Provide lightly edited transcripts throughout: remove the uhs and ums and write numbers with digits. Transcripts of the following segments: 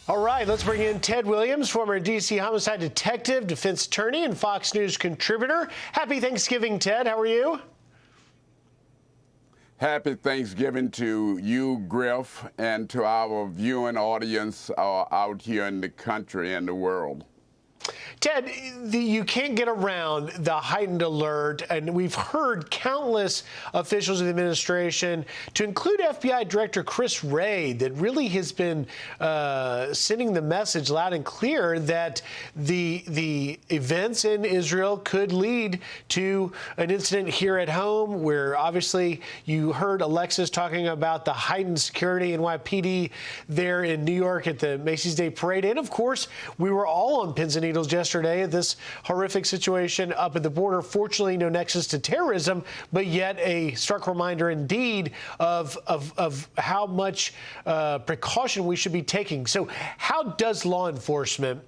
All right, let's bring in Ted Williams, former D.C. homicide detective, defense attorney, and Fox News contributor. Happy Thanksgiving, Ted. How are you? Happy Thanksgiving to you, Griff, and to our viewing audience out here in the country and the world. Ted, you can't get around the heightened alert, and we've heard countless officials of the administration, to include FBI Director Chris Wray, that really has been sending the message loud and clear that the events in Israel could lead to an incident here at home, where obviously you heard Alexis talking about the heightened security NYPD there in New York at the Macy's Day Parade. And of course, we were all on pins and needles yesterday at this horrific situation up at the border. Fortunately, no nexus to terrorism, but yet a stark reminder indeed of how much precaution we should be taking. So how does law enforcement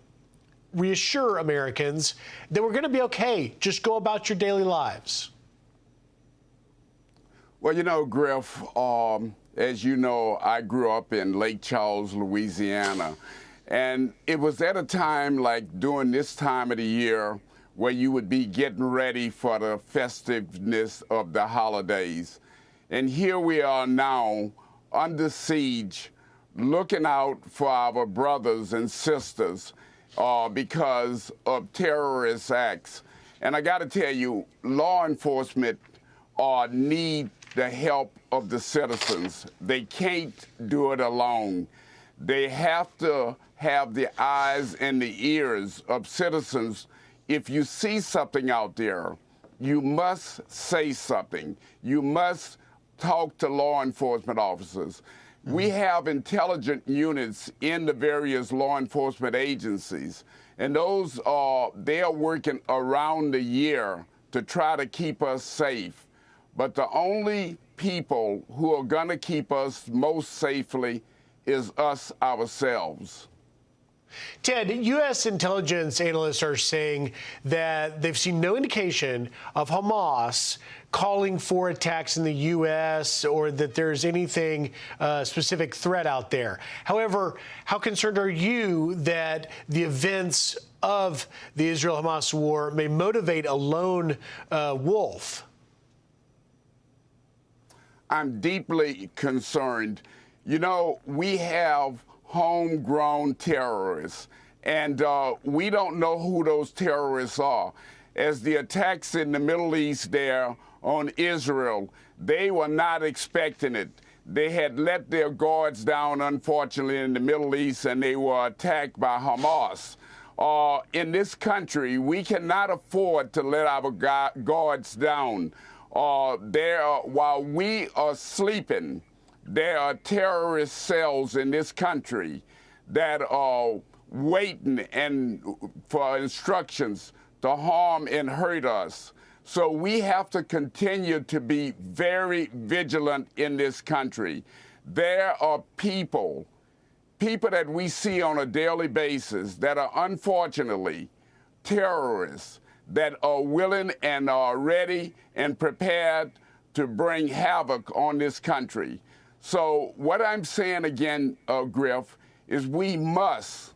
reassure Americans that we're going to be okay? Just go about your daily lives. Well, you know, Griff, as you know, I grew up in Lake Charles, Louisiana. And it was at a time like during this time of the year where you would be getting ready for the festiveness of the holidays. And here we are now under siege, looking out for our brothers and sisters because of terrorist acts. And I got to tell you, law enforcement need the help of the citizens. They can't do it alone. They have to have the eyes and the ears of citizens. If you see something out there, you must say something. You must talk to law enforcement officers. We have intelligent units in the various law enforcement agencies, and those they are working around the year to try to keep us safe. But the only people who are going to keep us most safely is us ourselves. Ted, U.S. intelligence analysts are saying that they've seen no indication of Hamas calling for attacks in the U.S. or that there's anything specific threat out there. However, how concerned are you that the events of the Israel-Hamas war may motivate a lone wolf? I'm deeply concerned. You know, we have homegrown terrorists, and we don't know who those terrorists are. As the attacks in the Middle East there on Israel, they were not expecting it. They had let their guards down, unfortunately, in the Middle East, and they were attacked by Hamas. In this country, we cannot afford to let our guards down. While we are sleeping, there are terrorist cells in this country that are waiting for instructions to harm and hurt us. So we have to continue to be very vigilant in this country. There are people that we see on a daily basis that are unfortunately terrorists that are willing and are ready and prepared to bring havoc on this country. So what I'm saying again, Griff, is we must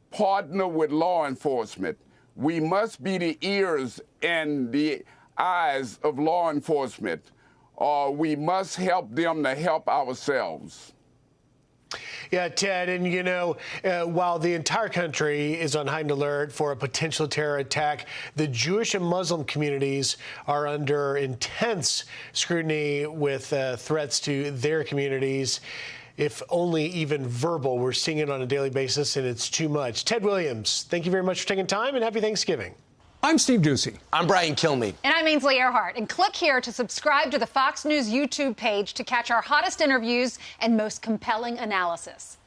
partner with law enforcement. We must be the ears and the eyes of law enforcement. We must help them to help ourselves. Yeah, Ted, and you know, while the entire country is on heightened alert for a potential terror attack, the Jewish and Muslim communities are under intense scrutiny with threats to their communities, if only even verbal. We're seeing it on a daily basis, and it's too much. Ted Williams, thank you very much for taking time, and happy Thanksgiving. I'm Steve Ducey. I'm Brian Kilmeade. And I'm Ainsley Earhart. And click here to subscribe to the Fox News YouTube page to catch our hottest interviews and most compelling analysis.